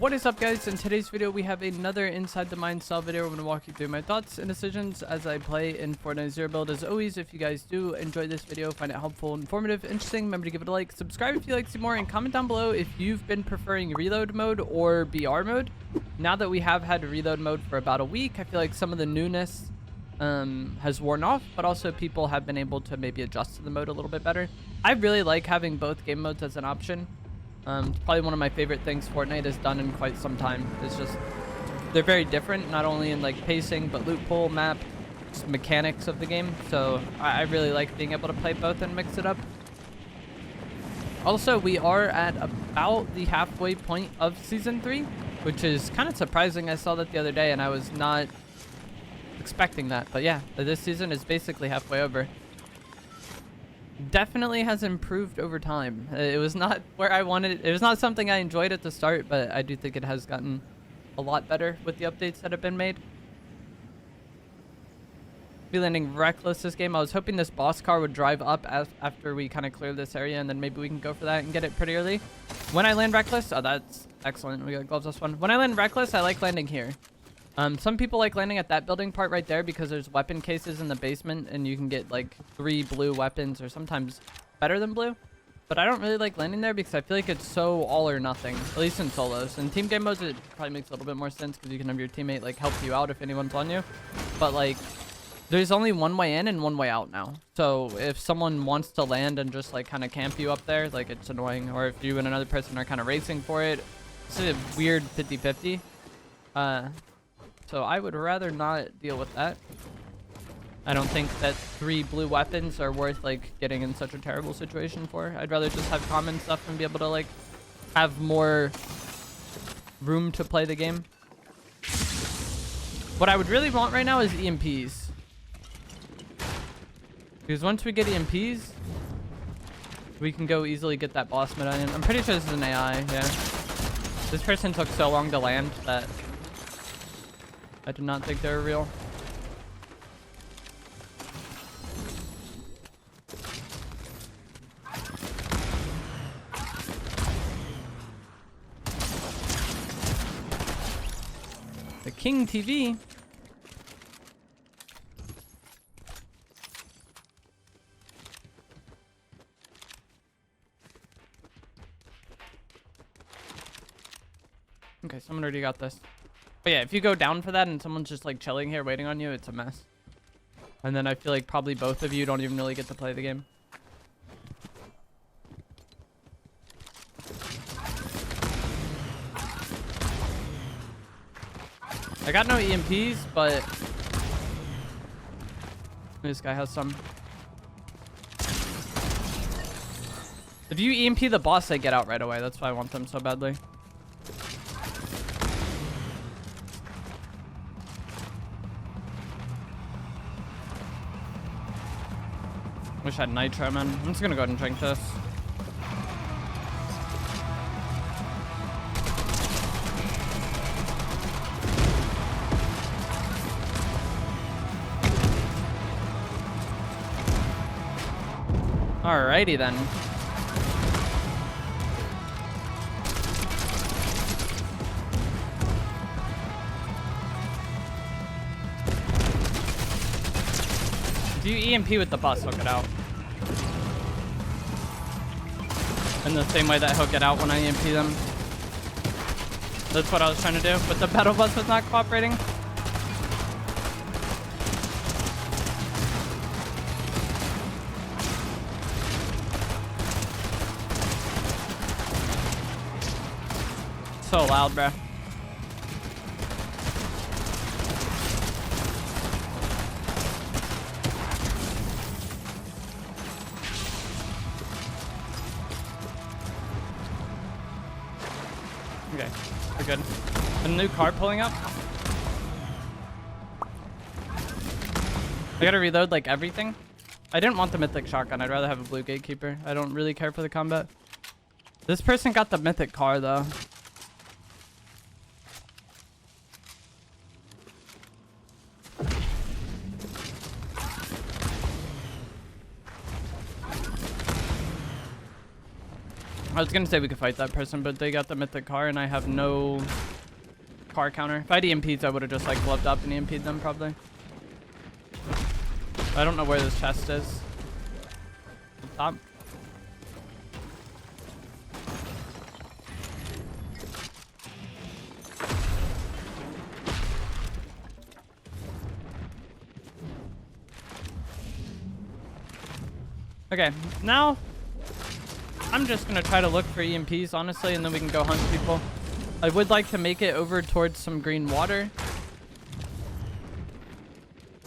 What is up, guys? In today's video we have another Inside the Mine style video. I'm going to walk you through my thoughts and decisions as I play in Fortnite Zero Build. As always, if you guys do enjoy this video, find it helpful, informative, interesting, remember to give it a like, subscribe if you like to see more, and comment down below if you've been preferring reload mode or BR mode. Now that we have had reload mode for about a week, I feel like some of the newness has worn off, but also people have been able to maybe adjust to the mode a little bit better. I really like having both game modes as an option. It's probably one of my favorite things Fortnite has done in quite some time. It's just, they're very different, not only in like pacing, but loot pool, map, just mechanics of the game. So I really like being able to play both and mix it up. Also, we are at about the halfway point of Season 3, which is kind of surprising. I saw that the other day and I was not expecting that. But yeah, this season is basically halfway over. Definitely has improved over time. It was not where I wanted it. It was not something I enjoyed at the start, but I do think it has gotten a lot better with the updates that have been made. Be landing reckless this game. I was hoping this boss car would drive up after we kind of clear this area, and then maybe we can go for that and get it pretty early. When I land reckless, oh, that's excellent. We got gloves this one. When I land reckless, I like landing here. Some people like landing at that building part right there because there's weapon cases in the basement and you can get like 3 blue weapons, or sometimes better than blue. But I don't really like landing there because I feel like it's so all or nothing, at least in solos. In team game modes, it probably makes a little bit more sense because you can have your teammate like help you out if anyone's on you. But like, there's only one way in and one way out now. So if someone wants to land and just like kind of camp you up there, like, it's annoying. Or if you and another person are kind of racing for it, it's a weird 50-50. So I would rather not deal with that. I don't think that 3 blue weapons are worth like getting in such a terrible situation for. I'd rather just have common stuff and be able to like have more room to play the game. What I would really want right now is EMPs. Because once we get EMPs, we can go easily get that boss medallion. I'm pretty sure this is an AI, yeah. This person took so long to land that I did not think they were real. The King TV. Okay, someone already got this. But yeah, if you go down for that and someone's just like chilling here waiting on you, it's a mess. And then I feel like probably both of you don't even really get to play the game. I got no EMPs, but this guy has some. If you EMP the boss, they get out right away. That's why I want them so badly. Wish I had nitro, man. I'm just gonna go ahead and drink this. Alrighty then. If you EMP with the bus, hook it out. In the same way that he'll get out when I EMP them. That's what I was trying to do, but the battle bus was not cooperating. So loud, bro. Okay, we're good. A new car pulling up. I gotta reload like everything. I didn't want the mythic shotgun. I'd rather have a blue gatekeeper. I don't really care for the combat. This person got the mythic car though. I was gonna say we could fight that person, but they got the mythic car and I have no car counter. If I had EMPs, I would have just like gloved up and EMP'd them probably. I don't know where this chest is. Up top. Okay, now I'm just gonna try to look for EMPs, honestly, and then we can go hunt people. I would like to make it over towards some green water.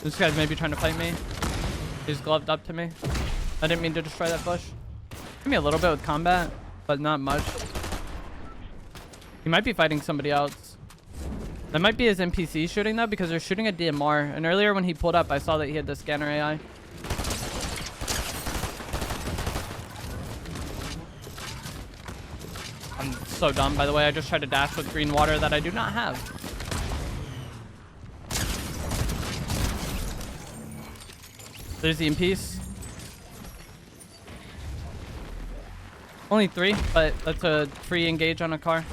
This guy's maybe trying to fight me. He's gloved up to me. I didn't mean to destroy that bush. Give me a little bit with combat, but not much. He might be fighting somebody else. That might be his NPC shooting though, because they're shooting a DMR. And earlier when he pulled up, I saw that he had the scanner AI. I'm so dumb, by the way. I just tried to dash with green water that I do not have. There's the EMPs. Only 3, but that's a free engage on a car.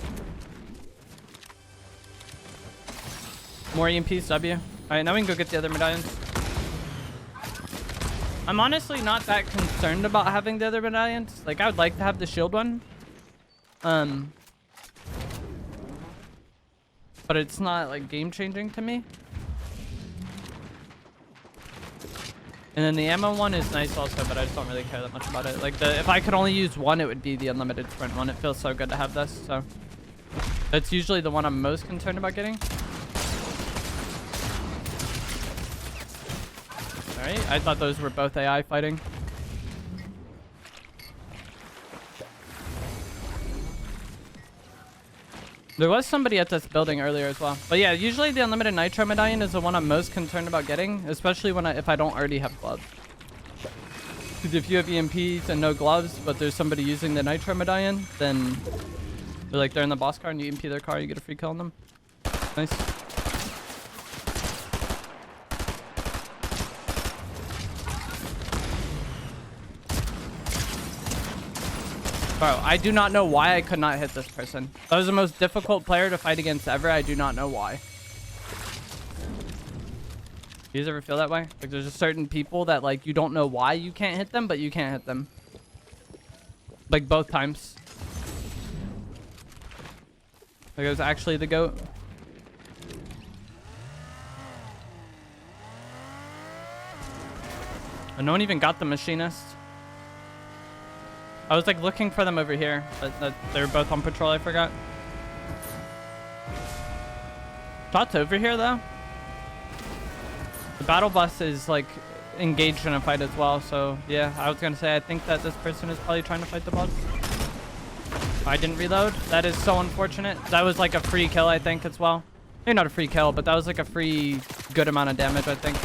More EMPs, W. Alright, now we can go get the other medallions. I'm honestly not that concerned about having the other medallions. Like, I would like to have the shield one. But it's not like game changing to me. And then the ammo one is nice also, but I just don't really care that much about it. Like if I could only use one, it would be the unlimited sprint one. It feels so good to have this, so that's usually the one I'm most concerned about getting. Alright, I thought those were both AI fighting. There was somebody at this building earlier as well. But yeah, usually the unlimited nitro medallion is the one I'm most concerned about getting, especially when if I don't already have gloves. Because if you have EMPs and no gloves, but there's somebody using the nitro medallion, then they're in the boss car and you EMP their car, you get a free kill on them. Nice. Bro, I do not know why I could not hit this person. That was the most difficult player to fight against ever. I do not know why. Do you guys ever feel that way? Like there's just certain people that like you don't know why you can't hit them, but you can't hit them. Like both times. Like it was actually the GOAT. And no one even got the machinist. I was like looking for them over here, but they were both on patrol, I forgot. Shots over here though. The battle bus is like engaged in a fight as well, so yeah, I was gonna say I think that this person is probably trying to fight the boss. I didn't reload. That is so unfortunate. That was like a free kill, I think, as well. Maybe not a free kill, but that was like a free good amount of damage, I think.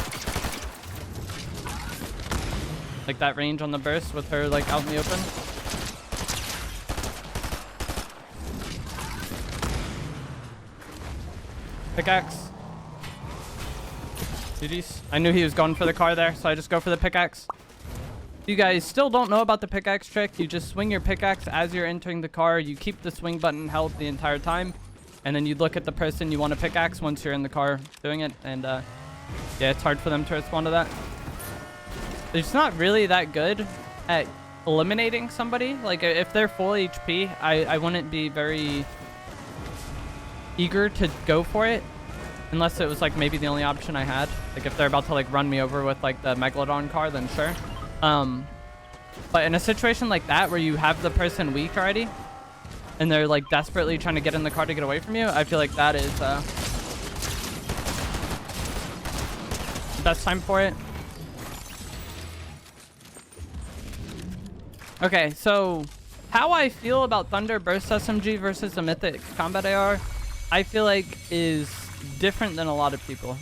Like that range on the burst with her like out in the open. Pickaxe. GG's. I knew he was going for the car there, so I just go for the pickaxe. If you guys still don't know about the pickaxe trick, you just swing your pickaxe as you're entering the car. You keep the swing button held the entire time, and then you look at the person you want to pickaxe once you're in the car doing it. And yeah, it's hard for them to respond to that. It's not really that good at eliminating somebody. Like if they're full HP, I wouldn't be very eager to go for it unless it was like maybe the only option I had. Like if they're about to like run me over with like the megalodon car, then sure. But in a situation like that where you have the person weak already and they're like desperately trying to get in the car to get away from you, I feel like that is the best time for it. Okay, so how I feel about Thunder Burst SMG versus the Mythic Combat AR, I feel like is different than a lot of people.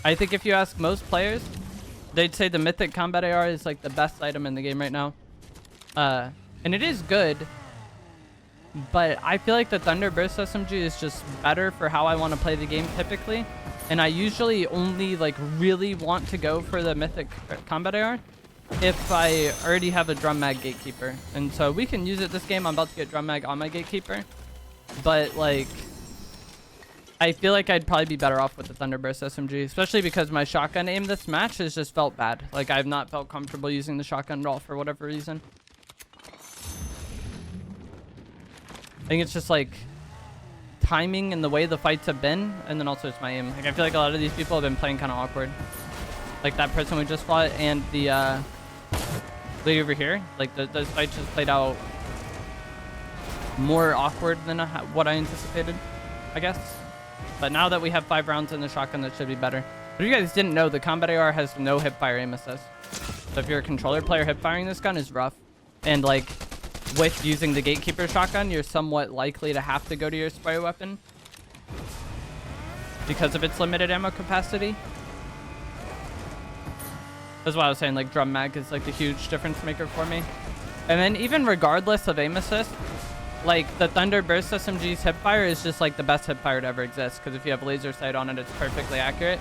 I think if you ask most players, they'd say the Mythic Combat AR is like the best item in the game right now. And it is good, but I feel like the Thunder Burst SMG is just better for how I want to play the game typically. And I usually only like really want to go for the Mythic Combat AR. if I already have a drum mag gatekeeper. And so we can use it this game. I'm about to get drum mag on my gatekeeper. But like, I feel like I'd probably be better off with the Thunderburst SMG, especially because my shotgun aim this match has just felt bad. Like I've not felt comfortable using the shotgun at all for whatever reason. I think it's just like timing and the way the fights have been, and then also it's my aim. Like I feel like a lot of these people have been playing kind of awkward. Like that person we just fought and the lady over here. Like those fights just played out more awkward than what I anticipated, I guess. But now that we have 5 rounds in the shotgun, that should be better. But if you guys didn't know, the combat AR has no hipfire aim assist. So if you're a controller player, hipfiring this gun is rough. And like with using the gatekeeper shotgun, you're somewhat likely to have to go to your spray weapon because of its limited ammo capacity. That's why I was saying like drum mag is like the huge difference maker for me. And then even regardless of aim assist, like the Thunder Burst SMG's hipfire is just like the best hipfire to ever exist, because if you have laser sight on it, it's perfectly accurate.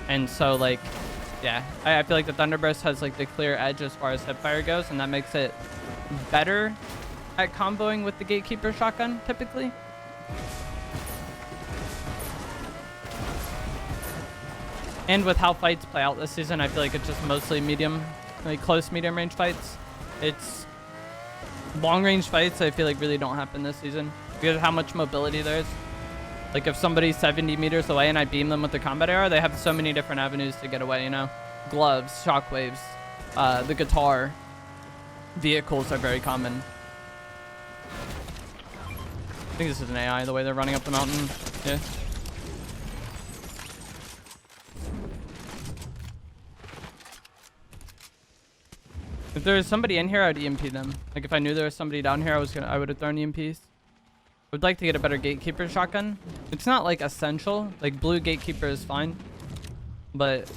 And so like, yeah, I feel like the Thunder Burst has like the clear edge as far as hipfire goes, and that makes it better at comboing with the gatekeeper shotgun typically. And with how fights play out this season, I feel like it's just mostly medium, like close medium range fights. It's long range fights I feel like really don't happen this season because of how much mobility there is. Like if somebody's 70 meters away and I beam them with the combat AR, they have so many different avenues to get away, you know? Gloves, shockwaves, the guitar, vehicles are very common. I think this is an AI, the way they're running up the mountain. Yeah. If there was somebody in here, I'd EMP them. Like if I knew there was somebody down here, I would have thrown EMPs. I would like to get a better gatekeeper shotgun. It's not like essential. Like blue gatekeeper is fine, but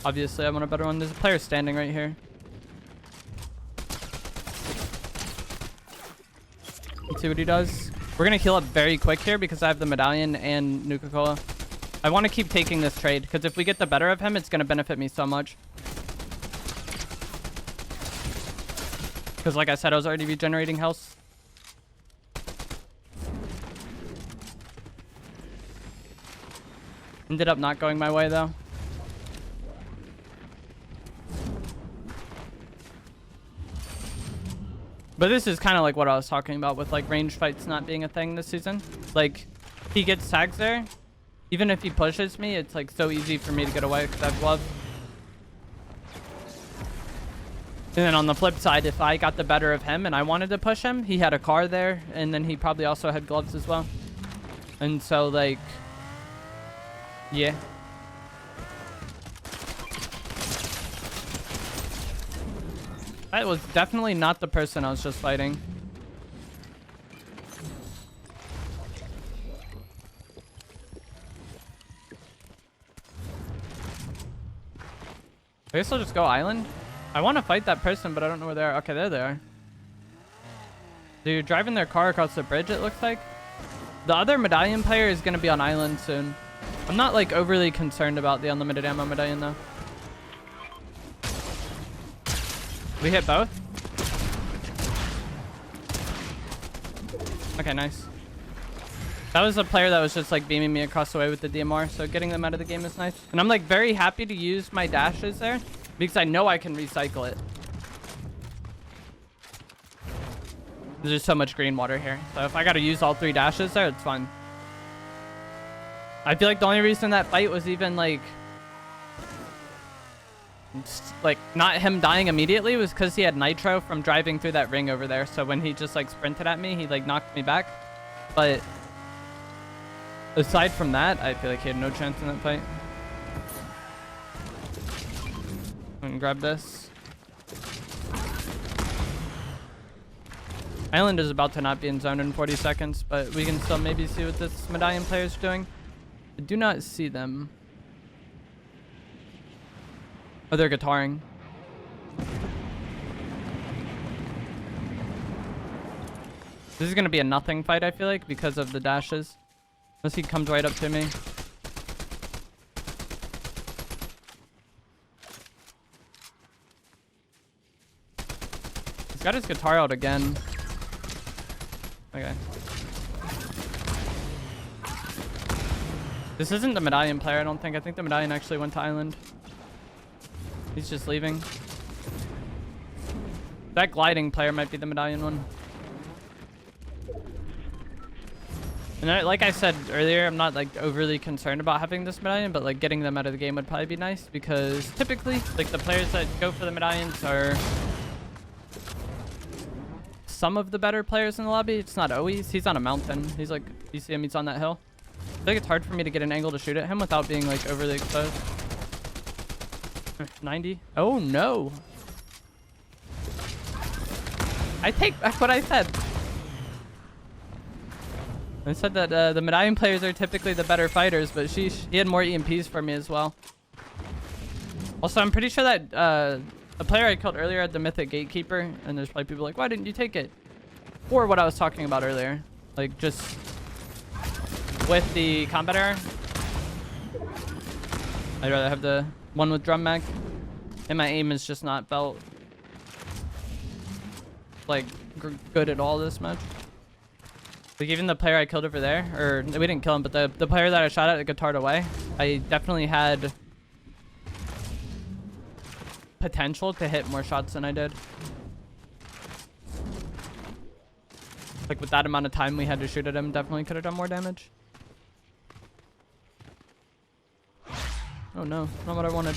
obviously I want a better one. There's a player standing right here. Let's see what he does. We're gonna heal up very quick here because I have the medallion and Nuka-Cola. I want to keep taking this trade because if we get the better of him, it's gonna benefit me so much. Because like I said, I was already regenerating health. Ended up not going my way though. But this is kind of like what I was talking about with like range fights not being a thing this season. Like he gets tags there. Even if he pushes me, it's like so easy for me to get away because I have glove. And then on the flip side, if I got the better of him and I wanted to push him, he had a car there, and then he probably also had gloves as well. And so, like, yeah. That was definitely not the person I was just fighting. I guess I'll just go island. I want to fight that person, but I don't know where they are. Okay, there they are. They're driving their car across the bridge, it looks like. The other medallion player is going to be on island soon. I'm not, like, overly concerned about the unlimited ammo medallion, though. We hit both? Okay, nice. That was a player that was just, like, beaming me across the way with the DMR, so getting them out of the game is nice. And I'm, like, very happy to use my dashes there, because I know I can recycle it. There's just so much green water here. So if I got to use all 3 dashes there, it's fun. I feel like the only reason that fight was even like not him dying immediately was because he had nitro from driving through that ring over there. So when he just like sprinted at me, he like knocked me back. But aside from that, I feel like he had no chance in that fight. I'm gonna grab this. Island is about to not be in zone in 40 seconds, but we can still maybe see what this medallion player is doing. I do not see them. Oh, they're guitaring. This is going to be a nothing fight, I feel like, because of the dashes. Unless he comes right up to me. Got his guitar out again. Okay. This isn't the medallion player, I don't think. I think the medallion actually went to island. He's just leaving. That gliding player might be the medallion one. And like I said earlier, I'm not like overly concerned about having this medallion, but like getting them out of the game would probably be nice because typically like the players that go for the medallions are some of the better players in the lobby. It's not always. He's on a mountain. He's like, you see him, he's on that hill. I think it's hard for me to get an angle to shoot at him without being like overly exposed. 90. Oh no. I take back what I said. I said that the medallion players are typically the better fighters, but he had more EMPs for me as well. Also, I'm pretty sure that the player I killed earlier had the mythic gatekeeper, and there's probably people like, why didn't you take it? Or what I was talking about earlier, like just with the combat error. I'd rather have the one with drum mag, and my aim is just not felt like good at all this much. Like even the player I killed over there, or we didn't kill him, but the player that I shot at guitared away, I definitely had potential to hit more shots than I did. Like with that amount of time we had to shoot at him, definitely could have done more damage. Oh no, not what I wanted.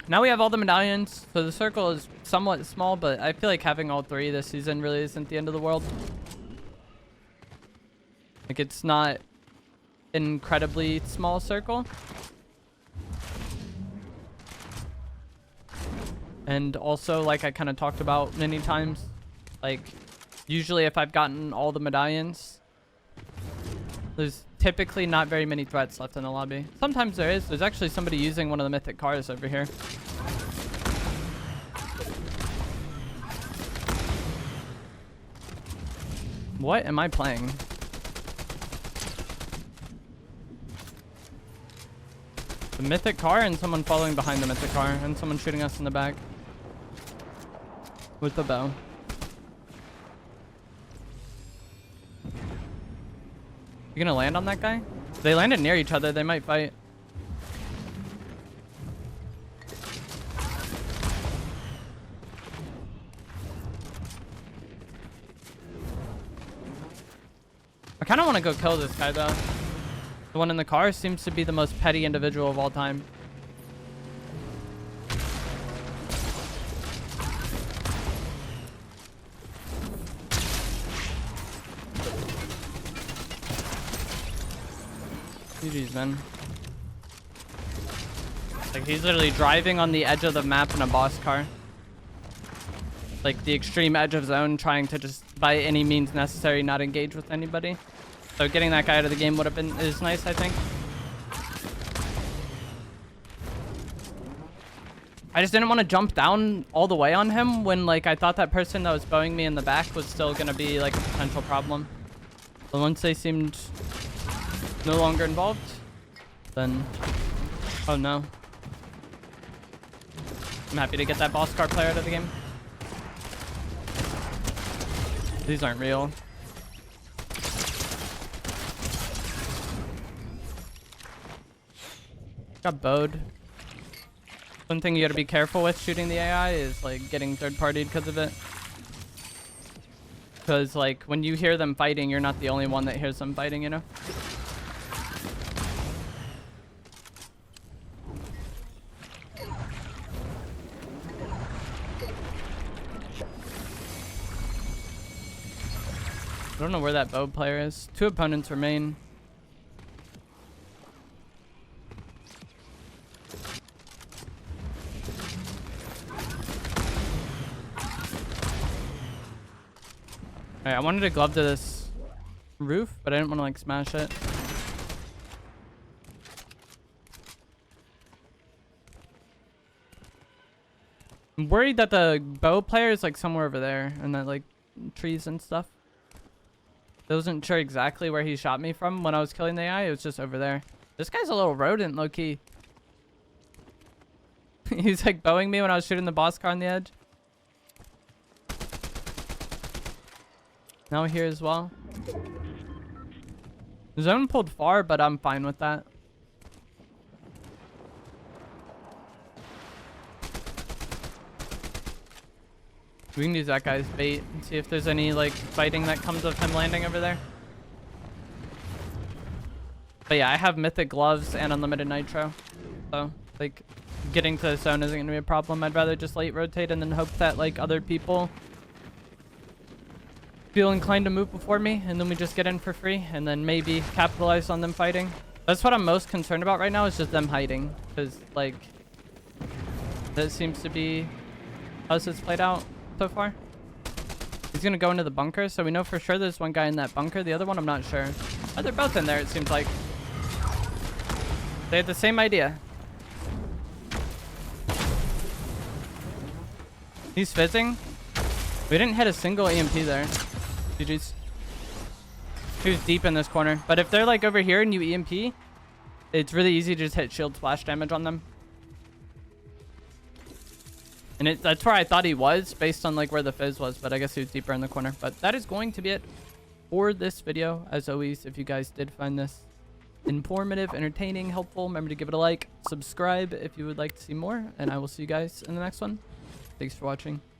Now we have all the medallions, so the circle is somewhat small, but I feel like having all three this season really isn't the end of the world. Like it's not an incredibly small circle. And also, like I kind of talked about many times, like usually if I've gotten all the medallions, there's typically not very many threats left in the lobby. Sometimes there is. There's actually somebody using one of the mythic cars over here. What am I playing? The mythic car and someone following behind the mythic car and someone shooting us in the back with the bow. You gonna land on that guy? They landed near each other. They might fight. I kind of want to go kill this guy though. The one in the car seems to be the most petty individual of all time. GG's, man. Like he's literally driving on the edge of the map in a boss car. Like the extreme edge of zone, trying to just by any means necessary not engage with anybody. So getting that guy out of the game would have been is nice, I think. I just didn't want to jump down all the way on him when like I thought that person that was bowing me in the back was still gonna be like a potential problem. But once they seemed no longer involved, then oh no. I'm happy to get that boss car player out of the game. These aren't real. Got bowed. One thing you gotta be careful with shooting the AI is like getting third-partied because of it. Because like when you hear them fighting, you're not the only one that hears them fighting, you know? I don't know where that bow player is. 2 opponents remain. Alright, I wanted to glove to this roof, but I didn't want to like smash it. I'm worried that the bow player is like somewhere over there and that like trees and stuff. I wasn't sure exactly where he shot me from when I was killing the AI. It was just over there. This guy's a little rodent, low-key. He was like bowing me when I was shooting the boss car on the edge. Now here as well. The zone pulled far, but I'm fine with that. We can use that guy's bait and see if there's any like fighting that comes of him landing over there. But yeah, I have mythic gloves and unlimited nitro. So like getting to the zone isn't going to be a problem. I'd rather just late rotate and then hope that like other people feel inclined to move before me, and then we just get in for free and then maybe capitalize on them fighting. That's what I'm most concerned about right now, is just them hiding, because like that seems to be how it's played out so far. He's gonna go into the bunker, so we know for sure there's one guy in that bunker. The other one I'm not sure. Oh, they're both in there, it seems like. They had the same idea. He's fizzing. We didn't hit a single EMP there. GG's. He was deep in this corner. But if they're like over here and you EMP, it's really easy to just hit shield splash damage on them. And that's where I thought he was based on like where the fizz was, but I guess he was deeper in the corner. But that is going to be it for this video. As always, if you guys did find this informative, entertaining, helpful, remember to give it a like, subscribe if you would like to see more, and I will see you guys in the next one. Thanks for watching.